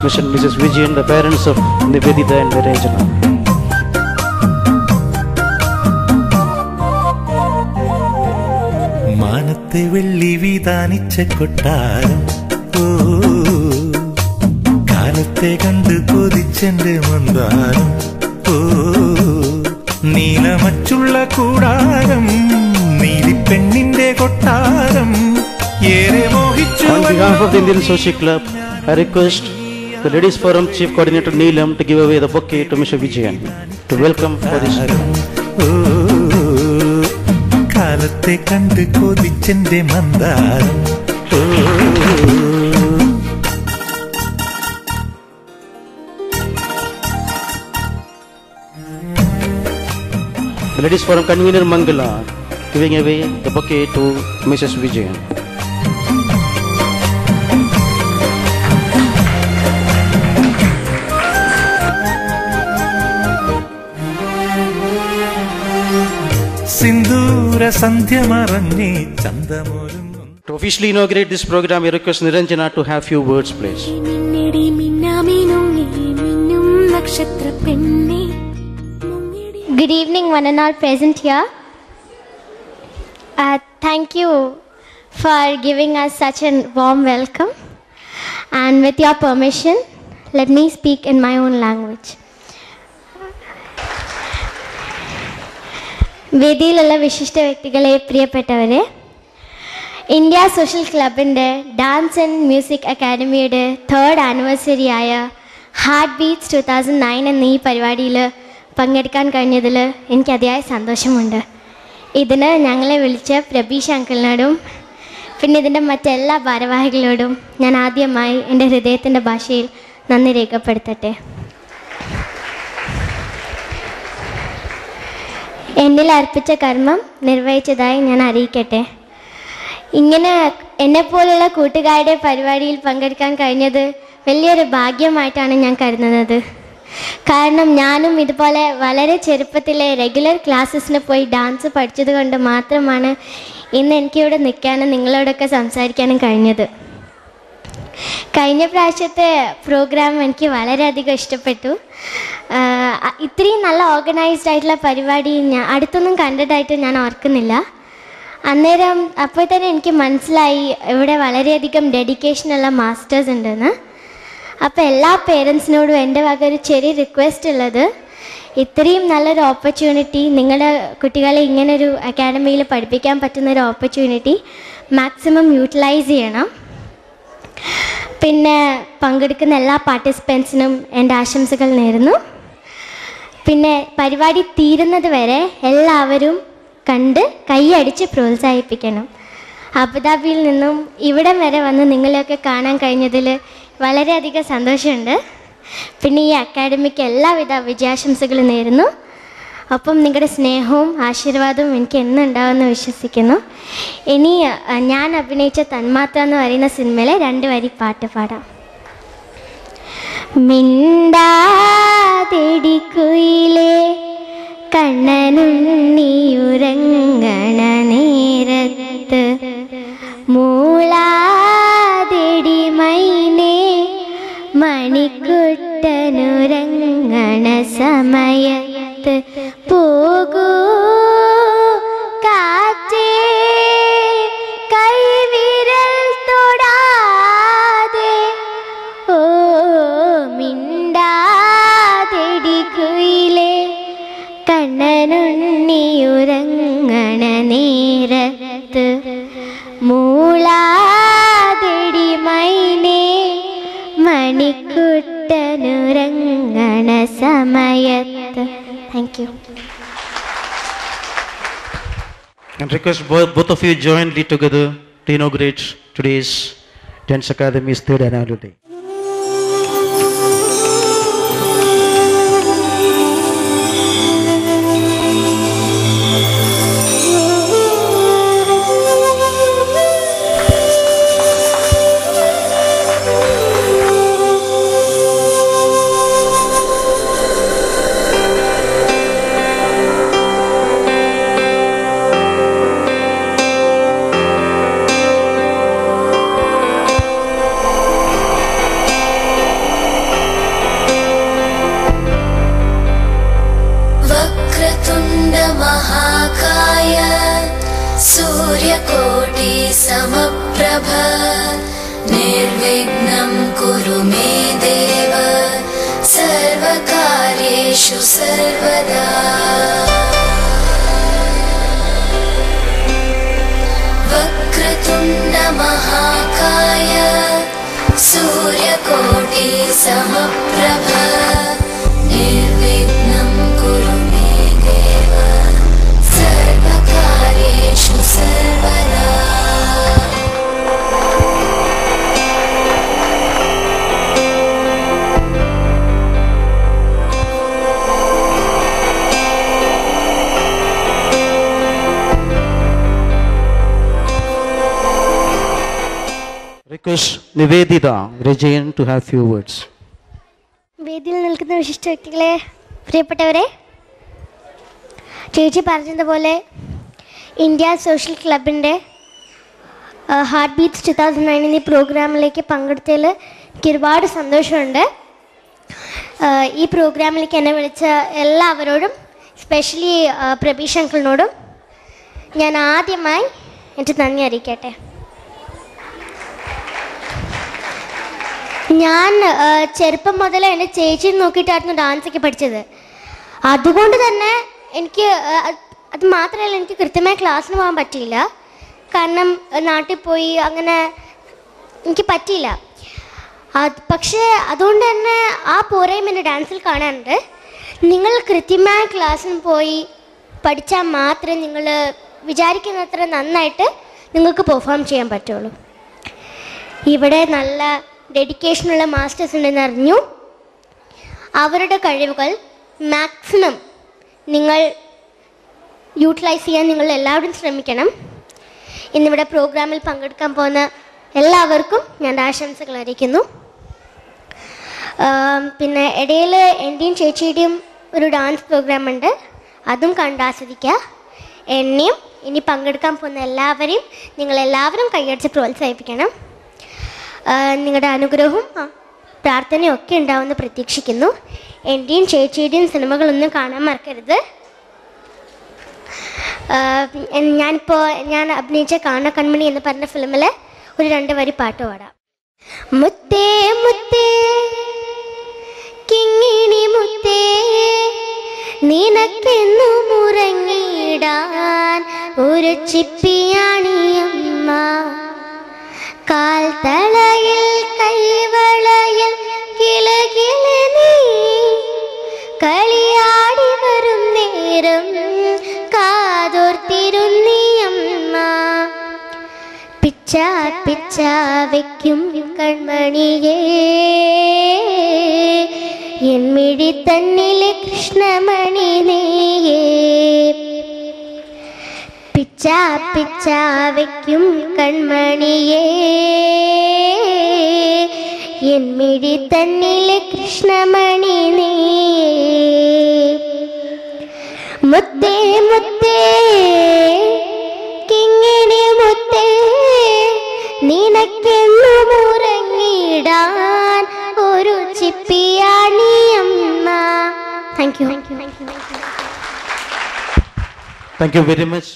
Mr. and Mrs. Vijayan, the parents of Nivedita and Niranjana. മാനത്തെ വെള്ളി വീതാനിച്ച കൊട്ടാരം, ഓ കാലത്തെ കണ്ട് കൊതിച്ചെന്റെ മന്ദാരം, ഓ നീലമച്ചുള്ള കൂടാരം, നീലിപ്പെണ്ണിന്റെ കൊട്ടാരം ഏറെ മോഹിച്ചു. On behalf of the Indian Social Club, I request the Ladies Forum Chief Coordinator Neelam to give away the bouquet to Mr. Vijayan to welcome for this. കാലത്തെ കണ്ട് കൊതിച്ചെന്റെ മന്ദാരം, The Ladies Forum Convener Mangala giving away the bouquet to Mrs. Vijayan. Sindhura Sandhya മറഞ്ഞേ ചന്ദമോലും. To officially inaugurate this program, I request Niranjana to have few words, please. Good evening, one and all present here. Thank you for giving us such a warm welcome. And with your permission, let me speak in my own language. വേദിയിലുള്ള വിശിഷ്ട വ്യക്തികളെ, പ്രിയപ്പെട്ടവരെ, India social ക്ലബിൻ്റെ dance and music അക്കാഡമിയുടെ 3rd anniversary ആയ heart beats 2009 എന്ന ഈ പരിപാടിയിൽ പങ്കെടുക്കാൻ കഴിഞ്ഞതിൽ എനിക്ക് അതിയായ സന്തോഷമുണ്ട്. ഇതിന് ഞങ്ങളെ വിളിച്ച പ്രബീഷ് അങ്കിളിനോടും പിന്നെ ഇതിൻ്റെ മറ്റെല്ലാ ഭാരവാഹികളോടും ഞാൻ ആദ്യമായി എൻ്റെ ഹൃദയത്തിൻ്റെ ഭാഷയിൽ നന്ദി രേഖപ്പെടുത്തട്ടെ. എന്നിൽ അർപ്പിച്ച കർമ്മം നിർവഹിച്ചതായി ഞാൻ അറിയിക്കട്ടെ. ഇങ്ങനെ എന്നെപ്പോലുള്ള കൂട്ടുകാരുടെ പരിപാടിയിൽ പങ്കെടുക്കാൻ കഴിഞ്ഞത് വലിയൊരു ഭാഗ്യമായിട്ടാണ് ഞാൻ കരുതുന്നത്. കാരണം ഞാനും ഇതുപോലെ വളരെ ചെറുപ്പത്തിലെ റെഗുലർ ക്ലാസ്സസിന് പോയി ഡാൻസ് പഠിച്ചത് കൊണ്ട് മാത്രമാണ് ഇന്ന് എനിക്കിവിടെ നിൽക്കാനും നിങ്ങളോടൊക്കെ സംസാരിക്കാനും കഴിഞ്ഞത്. കഴിഞ്ഞ പ്രാവശ്യത്തെ പ്രോഗ്രാം എനിക്ക് വളരെയധികം ഇഷ്ടപ്പെട്ടു. ഇത്രയും നല്ല ഓർഗനൈസ്ഡ് ആയിട്ടുള്ള പരിപാടി ഞാൻ അടുത്തൊന്നും കണ്ടതായിട്ട് ഞാൻ ഓർക്കുന്നില്ല. അന്നേരം അപ്പോൾ തന്നെ എനിക്ക് മനസ്സിലായി ഇവിടെ വളരെയധികം ഡെഡിക്കേഷനുള്ള മാസ്റ്റേഴ്സ് ഉണ്ടെന്ന്. അപ്പോൾ എല്ലാ പേരൻസിനോടും എൻ്റെ വക ഒരു ചെറിയ റിക്വസ്റ്റ് ഉള്ളത്, ഇത്രയും നല്ലൊരു ഓപ്പർച്യൂണിറ്റി, നിങ്ങളുടെ കുട്ടികളെ ഇങ്ങനൊരു അക്കാഡമിയിൽ പഠിപ്പിക്കാൻ പറ്റുന്നൊരു ഓപ്പർച്യൂണിറ്റി മാക്സിമം യൂട്ടിലൈസ് ചെയ്യണം. പിന്നെ പങ്കെടുക്കുന്ന എല്ലാ പാർട്ടിസിപ്പൻസിനും എൻ്റെ ആശംസകൾ നേരുന്നു. പിന്നെ പരിപാടി തീരുന്നത് വരെ എല്ലാവരും കണ്ട് കൈയടിച്ച് പ്രോത്സാഹിപ്പിക്കണം. അബുദാബിയിൽ നിന്നും ഇവിടം വരെ വന്ന് നിങ്ങളെയൊക്കെ കാണാൻ കഴിഞ്ഞതിൽ വളരെയധികം സന്തോഷമുണ്ട്. പിന്നെ ഈ അക്കാഡമിക്ക് എല്ലാവിധ വിജയാശംസകളും നേരുന്നു. ഒപ്പം നിങ്ങളുടെ സ്നേഹവും ആശീർവാദവും എനിക്ക് എന്നും ഉണ്ടാവുമെന്ന് വിശ്വസിക്കുന്നു. ഇനി ഞാൻ അഭിനയിച്ച തന്മാത്ര എന്ന് പറയുന്ന സിനിമയിലെ 2 വരി പാട്ട് പാടാം. മിണ്ടാതെടി കുയിലേ കണ്ണനുണ്ണിയുറങ്ങണ നേരത്ത്, മൂളാതെടി മൈനേ മണിക്കുട്ടനുറങ്ങണ സമയത്ത്, പോകൂ കാറ്റേ കൈവിരൽ തൊടാതെ, ഓ മിണ്ടാതെടി കുയിലേ കണ്ണനുണ്ണിയുറങ്ങണ നേരത്ത്, മൂളാതെടി മൈനേ മണിക്കുട്ടനുറങ്ങണ സമയത്ത്. Thank you. And request both of you jointly together to inaugurate today's Dance Academy's 3rd annual day. समप्रभ निर्विघ्नं कुरु मे देव सर्वकार्येषु सर्वदा वक्रतुण्ड महाकाय सूर्यकोटि समप्रभ निर्विघ्नं कुरु मे देव सर्वकार्येषु सर्वदा Request Nivedita Rajayan to have few words. വേദിയിൽ നിൽക്കുന്ന വിശിഷ്ട വ്യക്തികളെ, പ്രിയപ്പെട്ടവരെ, ചേച്ചി പറഞ്ഞതുപോലെ ഇന്ത്യ സോഷ്യൽ ക്ലബിൻ്റെ ഹാർട്ട് ബീറ്റ്സ് 2009 എന്നീ പ്രോഗ്രാമിലേക്ക് പങ്കെടുത്തതിൽ എനിക്ക് ഒരുപാട് സന്തോഷമുണ്ട്. ഈ പ്രോഗ്രാമിലേക്ക് എന്നെ വിളിച്ച എല്ലാവരോടും, സ്പെഷ്യലി പ്രബീഷ് അങ്കിളിനോടും ഞാൻ ആദ്യമായി എൻ്റെ നന്ദി അറിയിക്കട്ടെ. ഞാൻ ചെറുപ്പം മുതൽ എൻ്റെ ചേച്ചിയെ നോക്കിയിട്ടായിരുന്നു ഡാൻസൊക്കെ പഠിച്ചത്. അതുകൊണ്ട് തന്നെ എനിക്ക് അത് മാത്രമല്ല, എനിക്ക് കൃത്യമായി ക്ലാസ്സിന് പോകാൻ പറ്റിയില്ല. കാരണം നാട്ടിൽ പോയി അങ്ങനെ എനിക്ക് പറ്റിയില്ല. പക്ഷേ അതുകൊണ്ട് തന്നെ ആ പോരായ്മ എൻ്റെ ഡാൻസിൽ കാണാനുണ്ട്. നിങ്ങൾ കൃത്യമായ ക്ലാസ്സിന് പോയി പഠിച്ചാൽ മാത്രമേ നിങ്ങൾ വിചാരിക്കുന്നത്ര നന്നായിട്ട് നിങ്ങൾക്ക് പെർഫോം ചെയ്യാൻ പറ്റുള്ളൂ. ഇവിടെ നല്ല ഡെഡിക്കേഷനുള്ള മാസ്റ്റേഴ്സ് ഉണ്ടെന്ന് അറിഞ്ഞു. അവരുടെ കഴിവുകൾ മാക്സിമം നിങ്ങൾ യൂട്ടിലൈസ് ചെയ്യാൻ നിങ്ങൾ എല്ലാവരും ശ്രമിക്കണം. ഇന്നിവിടെ പ്രോഗ്രാമിൽ പങ്കെടുക്കാൻ പോകുന്ന എല്ലാവർക്കും ഞാൻ ആശംസകൾ അറിയിക്കുന്നു. പിന്നെ ഇടയിൽ എൻ്റെയും ചേച്ചിയുടെയും ഒരു ഡാൻസ് പ്രോഗ്രാം ഉണ്ട്, അതും കണ്ടാസ്വദിക്കുക. എന്നെയും ഇനി പങ്കെടുക്കാൻ പോകുന്ന എല്ലാവരെയും നിങ്ങളെല്ലാവരും കൈയടിച്ച് പ്രോത്സാഹിപ്പിക്കണം. നിങ്ങളുടെ അനുഗ്രഹവും പ്രാർത്ഥനയും ഒക്കെ ഉണ്ടാവുമെന്ന് പ്രതീക്ഷിക്കുന്നു. എൻ്റെയും ചേച്ചിയുടെയും സിനിമകളൊന്നും കാണാൻ മറക്കരുത്. ഞാൻ അഭിനയിച്ച കാണ കൺമണി എന്ന് പറഞ്ഞ ഫിലിമിലെ ഒരു 2 വരി പാട്ട് പാടാം. മുത്തേ മുത്തേ കിങ്ങിണി മുത്തേ നിനക്കെന്നു മുറങ്ങിടാൻ ഒരു ചിപ്പിയാണിയമ്മ, കാൽത്തളയിൽ കൈവളയിൽ കിളകില നീ കളിയാടി വരും നേരം കാതോർത്തിരുന്നിയമ്മ, പിച്ച പിച്ച വയ്ക്കും കൺമണിയേ എന്മിഴി തന്നിലെ കൃഷ്ണമണി നീയേ, പിച്ച പിച്ച വയ്ക്കും കൺമണിയേ എന്മിഴി തന്നിലെ കൃഷ്ണമണി നീയേ, മുത്തേ മുത്തേ കിങ്ങിണി മുത്തേ നിനക്കെന്നു മുറങ്ങിടാൻ ഒരു ചിപ്പിയാണിയമ്മ. Thank you. Thank you very much.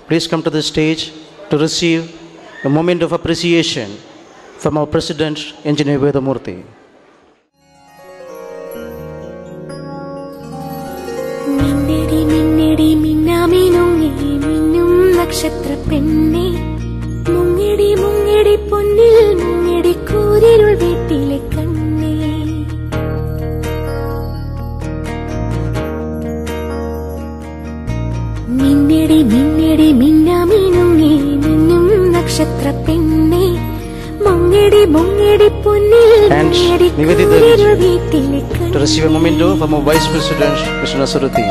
Please come to the stage to receive a moment of appreciation from our President, Engineer Vedamurthy. മിന്നടി മിന്നടി മിന്നാമിനുങ്ങി മിന്നും നക്ഷത്ര പെണ്ണെ, മുങ്ങിടി മുങ്ങിടി പൊന്നിൽ മുങ്ങിടി കൂരിരുൾ വീട്ടിലെ കണ്ണേ, മിന്നടി മിന്നടി മിന്നാമിനുങ്ങി മിന്നും നക്ഷത്ര പെണ്ണെ, മുങ്ങിടി മുങ്ങിടി പൊന്നിൽ മുങ്ങിടി കൂരിരുൾ വീട്ടിലെ കണ്ണേ. To receive a memento from our Vice President, Mr. Nasaruddin.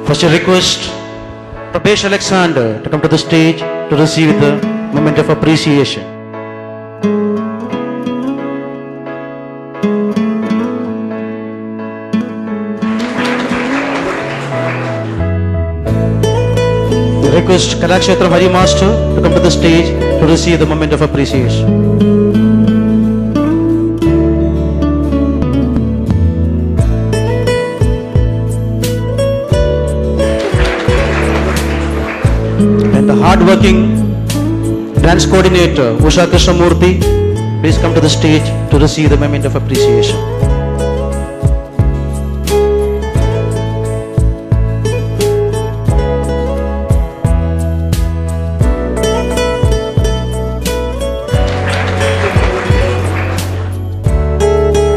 First, I request Prabesh Alexander to come to the stage to receive the moment of appreciation. I request Kalakshetra Hari Master to come to the stage to receive the moment of appreciation. And the hard-working dance coordinator Usha Krishnamurthy, please come to the stage to receive the moment of appreciation.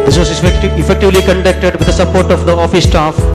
This was effectively conducted with the support of the office staff